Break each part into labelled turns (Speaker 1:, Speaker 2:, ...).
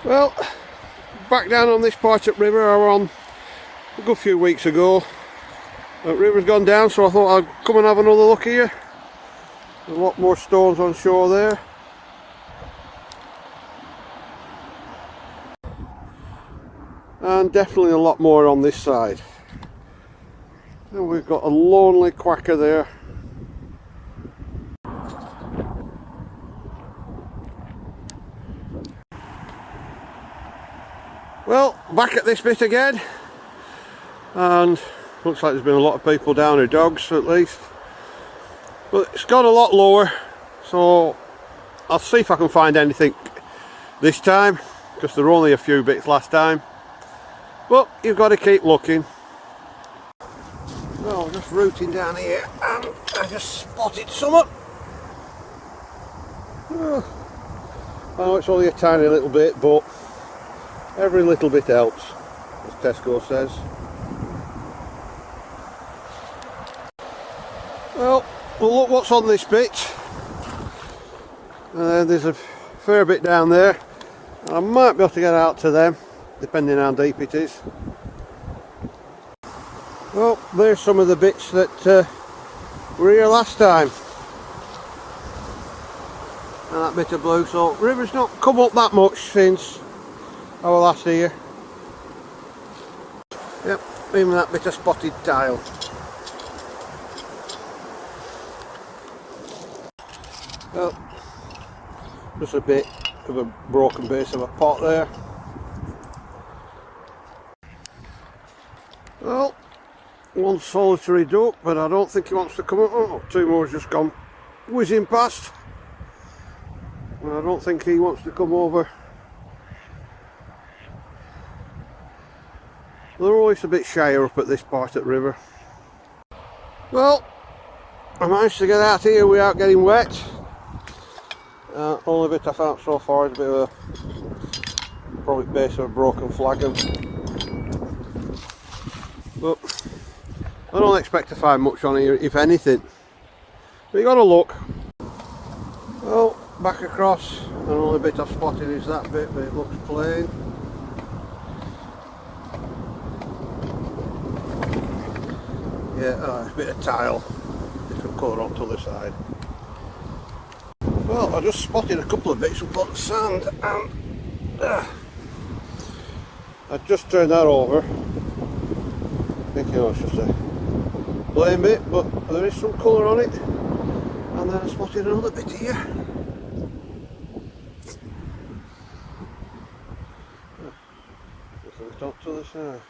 Speaker 1: Well, back down on this part at River. I was on a good few weeks ago. The river's gone down, so I thought I'd come and have another look here. A lot more stones on shore there. And definitely a lot more on this side. And we've got a lonely quacker there. Well, back at this bit again, and looks like there's been a lot of people down here, dogs at least, but it's gone a lot lower, so I'll see if I can find anything this time, because there were only a few bits last time, but you've got to keep looking. Well, just rooting down here and I just spotted something. I know it's only a tiny little bit, but every little bit helps, as Tesco says. Well, we'll look what's on this bit. There's a fair bit down there. I might be able to get out to them, depending how deep it is. Well, there's some of the bits that were here last time. And that bit of blue, so river's not come up that much since our last year. Yep, even that bit of spotted tile. Well, just a bit of a broken base of a pot there. Well, one solitary duck, but I don't think he wants to come up. Oh, two more's just gone whizzing past. And I don't think he wants to come over. They're always a bit shyer up at this part at River. Well, I managed to get out here without getting wet. Only bit I found so far is a bit of a probably base of a broken flagon. But I don't expect to find much on here, if anything. But you got to look. Well, back across, and the only bit I've spotted is that bit, but it looks plain. Yeah, it's a bit of tile, different colour on the other side. Well, I just spotted a couple of bits up on the sand, and I just turned that over, thinking it's just a plain bit, but there is some colour on it. And then I spotted another bit here. Looking up to the side.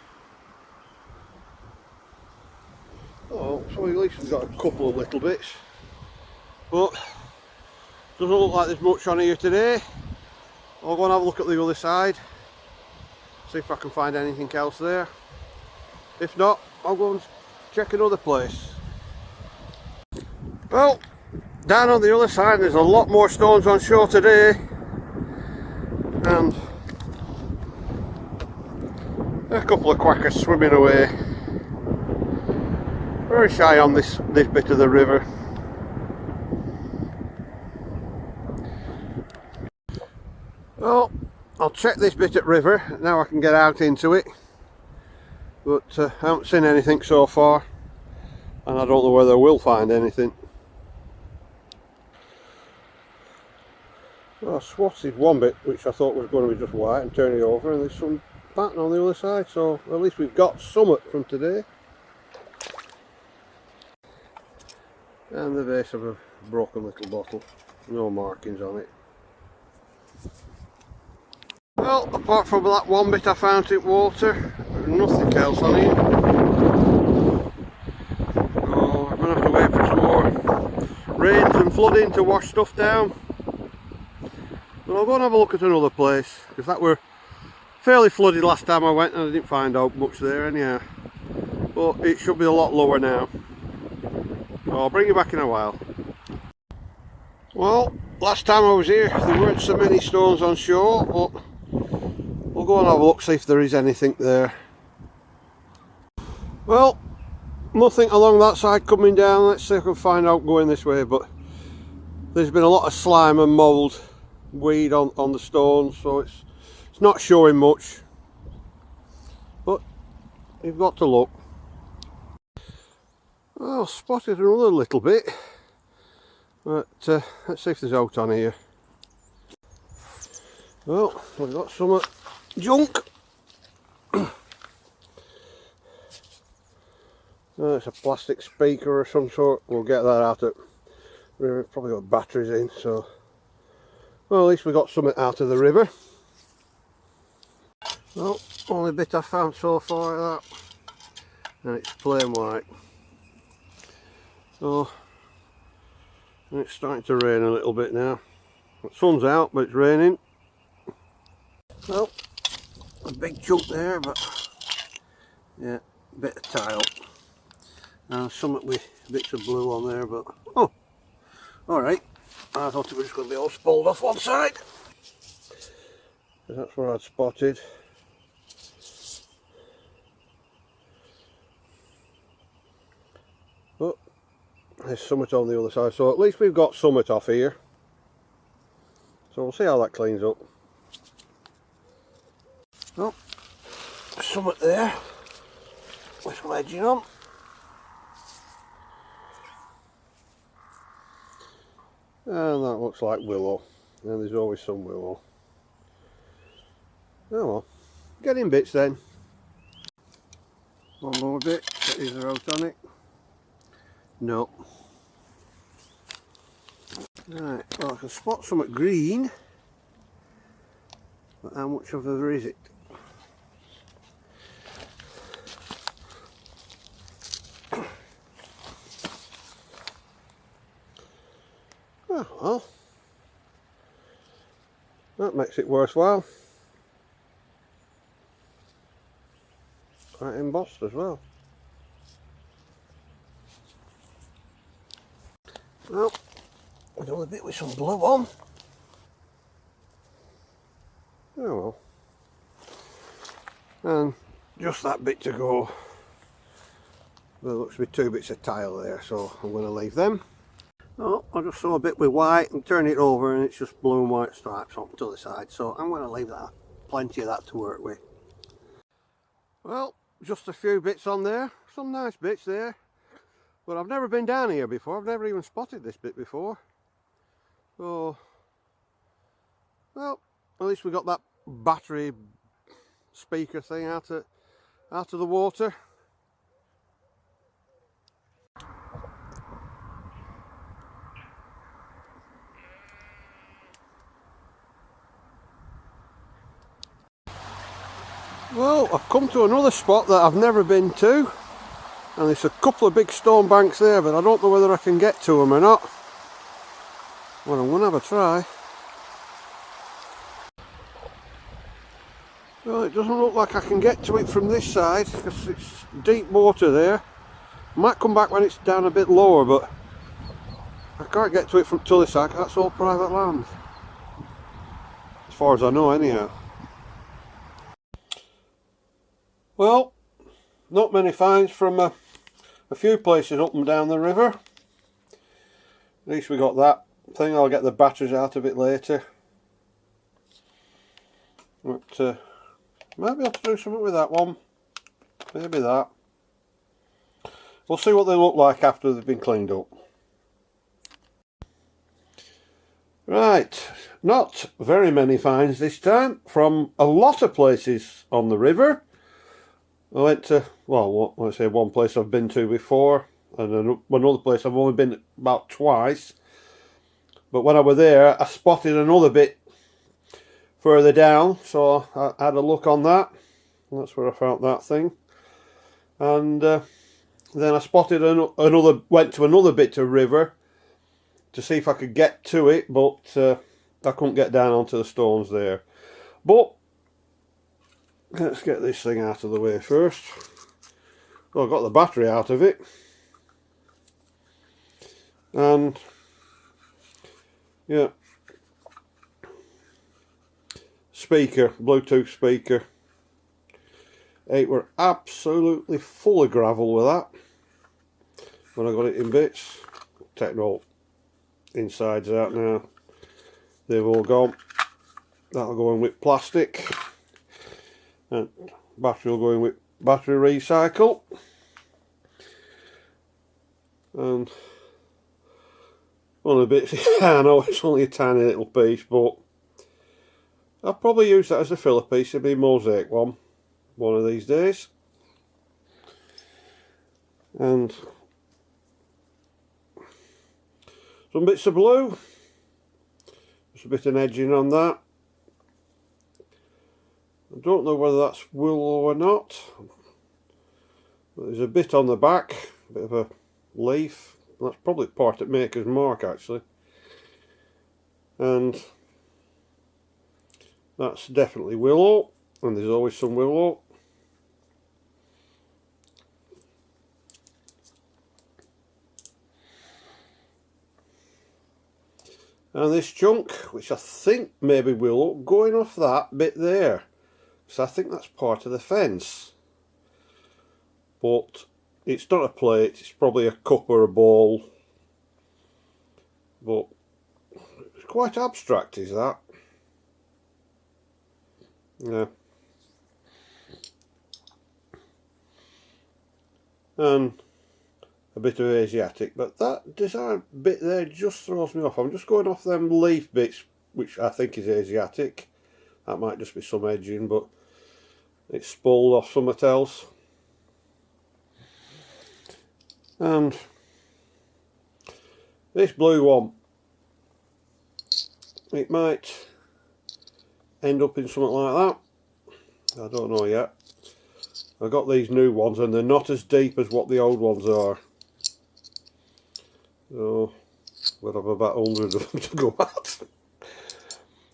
Speaker 1: Oh, so at least we've got a couple of little bits, but doesn't look like there's much on here today. I'll go and have a look at the other side, see if I can find anything else there. If not, I'll go and check another place. Well, down on the other side there's a lot more stones on shore today, and a couple of quackers swimming away. Very shy on this bit of the river. Well, I'll check this bit at River, now I can get out into it, but I haven't seen anything so far, and I don't know whether I will find anything. Well, I swatted one bit which I thought was going to be just white and turn it over, and there's some pattern on the other side, so at least we've got something from today. And the base of a broken little bottle, no markings on it. Well, apart from that one bit I found in water, there's nothing else on it. Oh, I'm going to have to wait for some more rains and flooding to wash stuff down. But I'll go and have a look at another place, because that were fairly flooded last time I went and I didn't find out much there anyhow. But it should be a lot lower now. So I'll bring you back in a while. Well, last time I was here there weren't so many stones on shore, but we'll go and have a look, see if there is anything there. Well, nothing along that side coming down. Let's see if I can find out going this way, but there's been a lot of slime and mould weed on the stones, so it's It's not showing much, but you've got to look. Oh, spotted another little bit, but let's see if there's out on here. Well, we've got some junk. It's a plastic speaker or some sort. We'll get that out of the river. Probably got batteries in, so well, at least we got something out of the river. Well, only bit I found so far of that, and it's plain white. So, and it's starting to rain a little bit now. The sun's out, but it's raining. Well, a big chunk there, but yeah, a bit of tile. And something with bits of blue on there, but oh, alright. I thought it was just going to be all spoiled off one side. That's what I'd spotted. But there's something on the other side, so at least we've got something off here. So we'll see how that cleans up. Oh, something there with some edging on. And that looks like willow, and there's always some willow. Oh well, get in bits then. One more bit, get these out on it. No. Right, well I can spot something green, but how much of there is it? Oh well, that makes it worthwhile. Quite embossed as well. Well, another bit with some blue on. Oh well. And just that bit to go. There looks to be two bits of tile there, so I'm going to leave them. Oh, I just saw a bit with white and turn it over and it's just blue and white stripes on to the side, so I'm going to leave that. Plenty of that to work with. Well, just a few bits on there, some nice bits there. But I've never been down here before, I've never even spotted this bit before. So, well, at least we got that battery speaker thing out of the water. Well, I've come to another spot that I've never been to, and there's a couple of big stone banks there, but I don't know whether I can get to them or not. Well, I'm going to have a try. Well, it doesn't look like I can get to it from this side, because it's deep water there. I might come back when it's down a bit lower, but I can't get to it from to this side, that's all private land. As far as I know anyhow. Well, not many finds from a few places up and down the river. At least we got that thing. I'll get the batteries out of it later. But might be able to do something with that one. Maybe that. We'll see what they look like after they've been cleaned up. Right, not very many finds this time from a lot of places on the river. I went to, well, let's say one place I've been to before, and another place I've only been about twice. But when I was there, I spotted another bit further down, so I had a look on that. That's where I found that thing. And then I spotted went to another bit of river to see if I could get to it, but I couldn't get down onto the stones there. But let's get this thing out of the way first. Well, I've got the battery out of it. And yeah, speaker, Bluetooth speaker. It were absolutely full of gravel with that when I got it in bits. Taking all insides out now. They've all gone. that'll go in with plastic, and battery will go in with battery recycle. And one of the bits, I know it's only a tiny little piece, but I'll probably use that as a filler piece in my mosaic one of these days. And some bits of blue, just a bit of edging on that. I don't know whether that's willow or not, but there's a bit on the back, a bit of a leaf. That's probably part of Maker's Mark actually, and that's definitely willow, and there's always some willow. And this chunk, which I think maybe willow, going off that bit there, so I think that's part of the fence, but it's not a plate, it's probably a cup or a bowl, but it's quite abstract, is that? Yeah. And a bit of Asiatic, but that design bit there just throws me off. I'm just going off them leaf bits, which I think is Asiatic. That might just be some edging, but it's spooled off something else. And this blue one, it might end up in something like that. I don't know yet. I got these new ones and they're not as deep as what the old ones are. So we'll have about 100 of them to go at.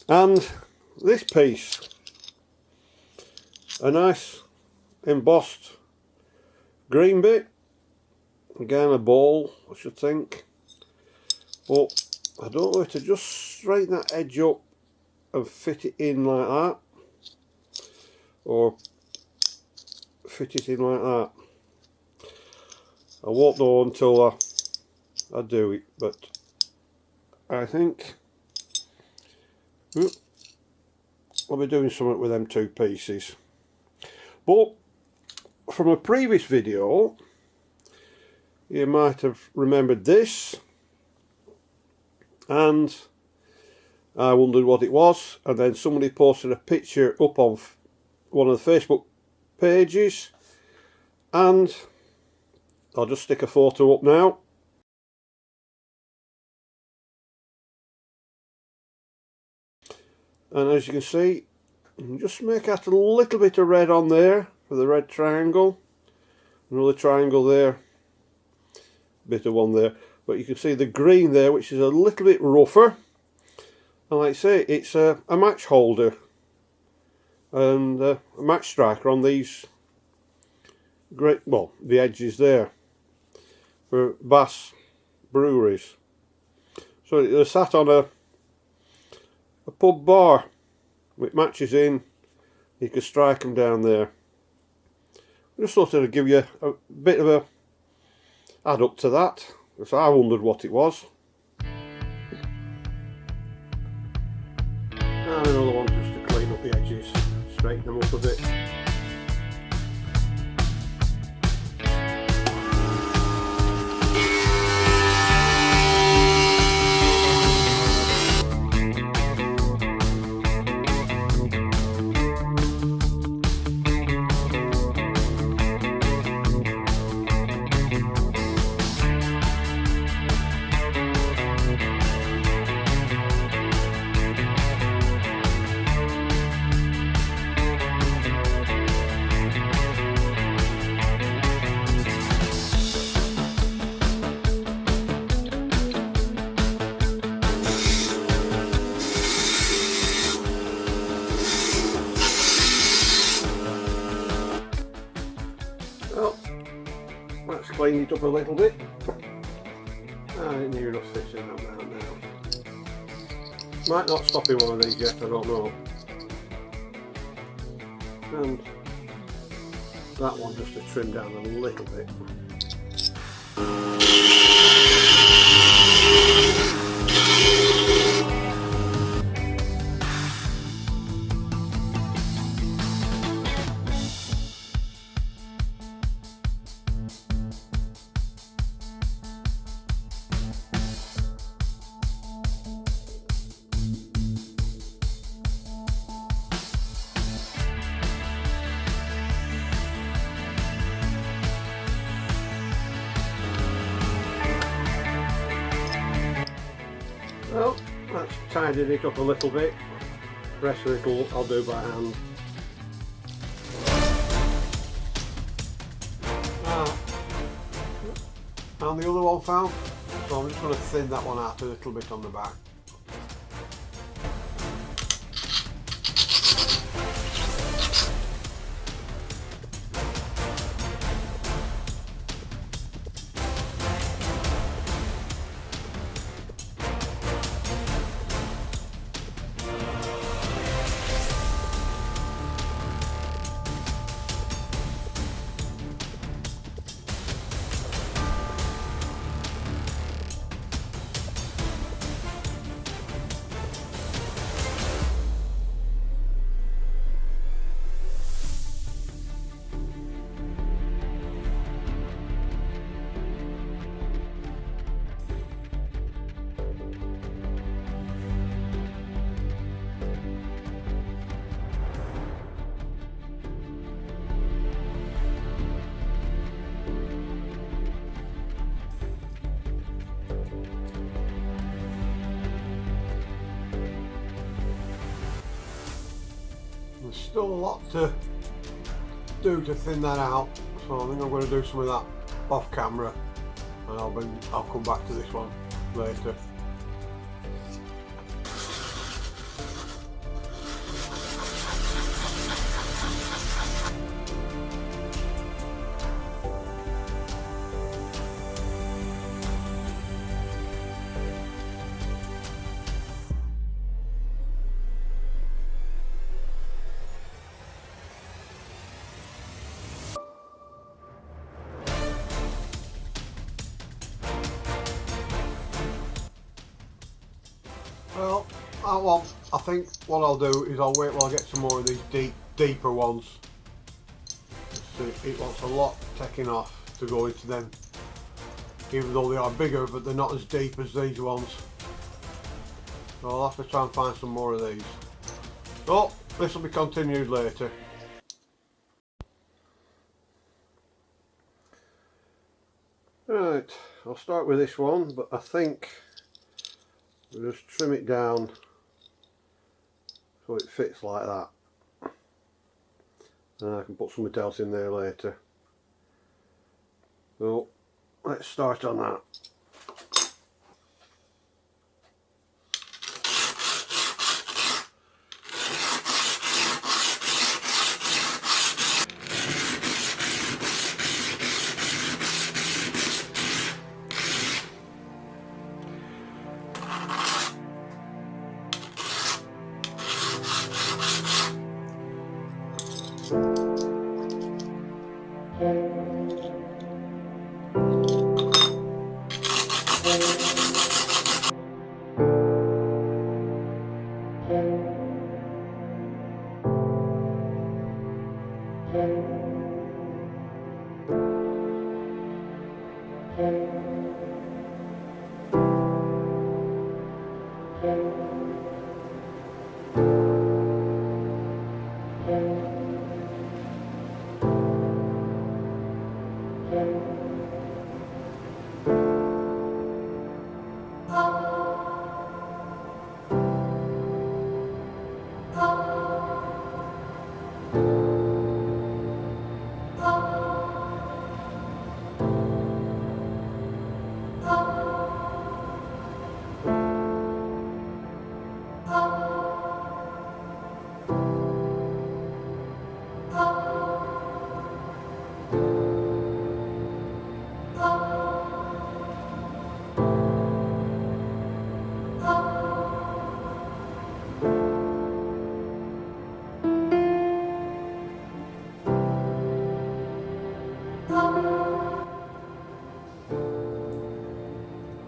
Speaker 1: And this piece, a nice embossed green bit. Again, a ball, I should think. But I don't know if to just straighten that edge up and fit it in like that, or fit it in like that. I won't know until I do it, but I think I'll be doing something with them two pieces. But from a previous video, you might have remembered this, and I wondered what it was, and then somebody posted a picture up on one of the Facebook pages, and I'll just stick a photo up now. And as you can see, just make out a little bit of red on there for the red triangle, another triangle there, bit of one there, but you can see the green there, which is a little bit rougher. And like I say, it's a match holder and a match striker on these great, well, the edges there for Bass breweries. So they're sat on a pub bar with matches in. You can strike them down there. I just thought I'd give you a bit of a add up to that, because I wondered what it was. And another one just to clean up the edges, straighten them up a bit. Well, let's clean it up a little bit. I think near enough fits in that now. Might not stop in one of these yet, I don't know. And that one just to trim down a little bit. tidied it up a little bit. The rest of it I'll do by hand. And the other one found, so I'm just going to thin that one out a little bit on the back. There's still a lot to do to thin that out, so I think I'm going to do some of that off camera, and I'll come back to this one later. Well, that one, I think what I'll do is I'll wait while I get some more of these deeper ones. It wants a lot taking off to go into them, even though they are bigger, but they're not as deep as these ones. So I'll have to try and find some more of these. So this will be continued later. Right, I'll start with this one, but I think we'll just trim it down so it fits like that, and I can put something else in there later. So let's start on that.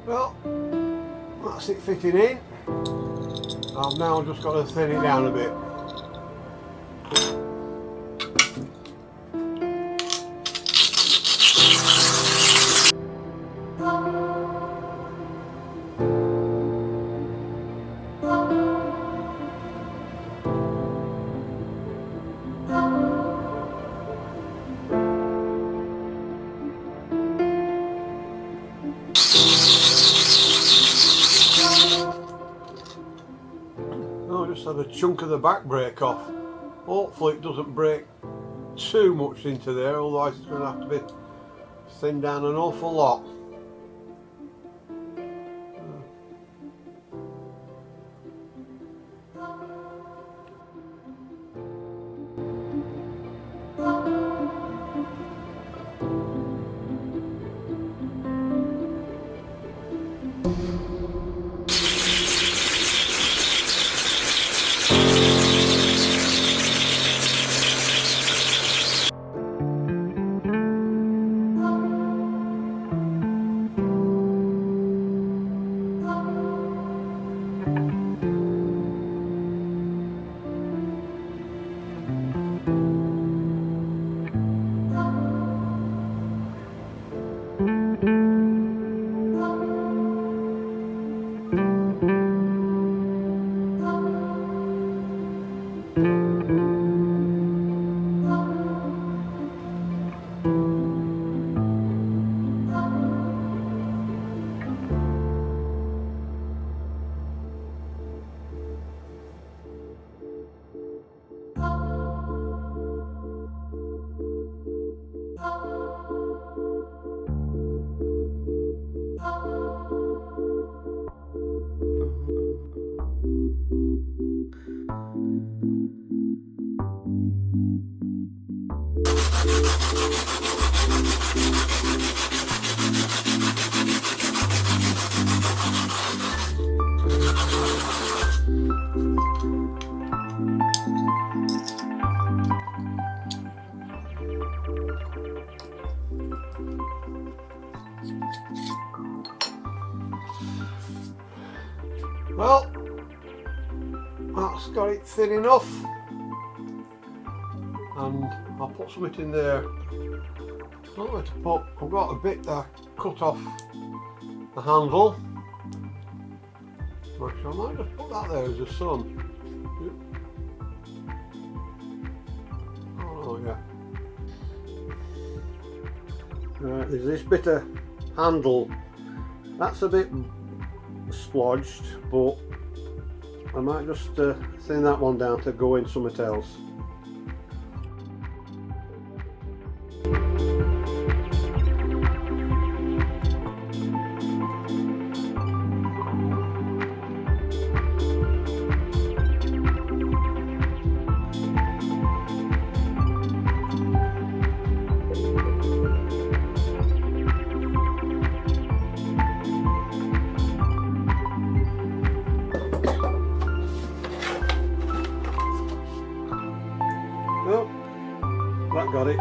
Speaker 1: Well, that's it fitting in. I've now just got to thin it down a bit. had a chunk of the back brake off. Hopefully it doesn't break too much into there, otherwise it's going to have to be thinned down an awful lot. Well, that's got it thin enough, and I'll put something in there. I don't know where to put. I've got a bit that cut off the handle, which I might just put that there as a sun. Oh yeah. Right, there's this bit of handle. That's a bit splodged, but I might just thin that one down to go in something else. Well, that got it.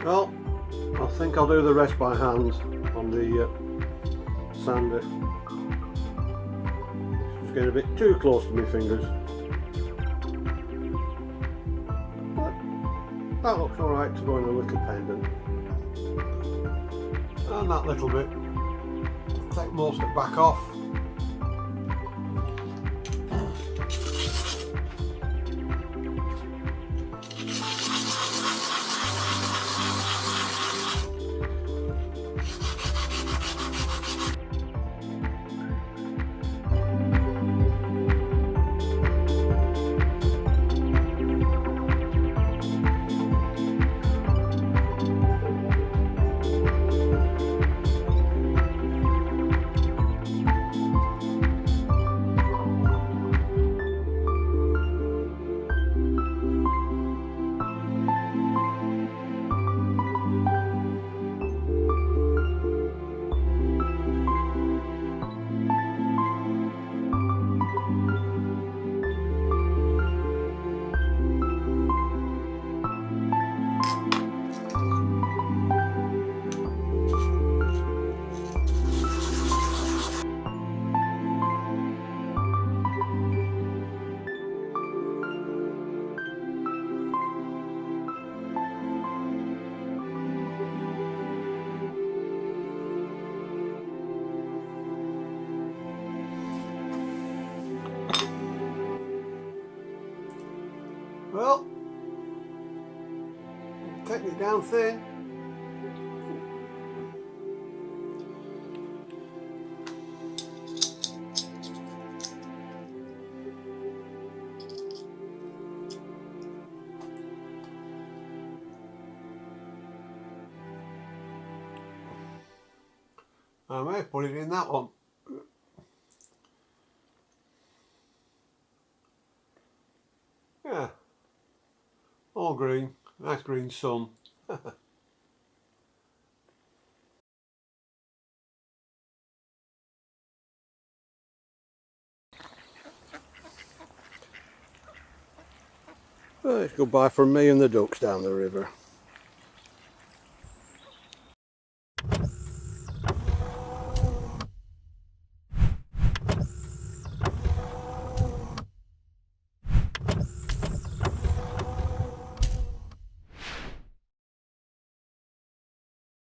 Speaker 1: Well, I think I'll do the rest by hand on the sander. It's getting a bit too close to my fingers. But that looks alright to go in a little pendant. And that little bit, take most of it back off. Well, taking it down thin. I may have put it in that one. Yeah, all green, nice green sun. Well, it's goodbye from me and the ducks down the river.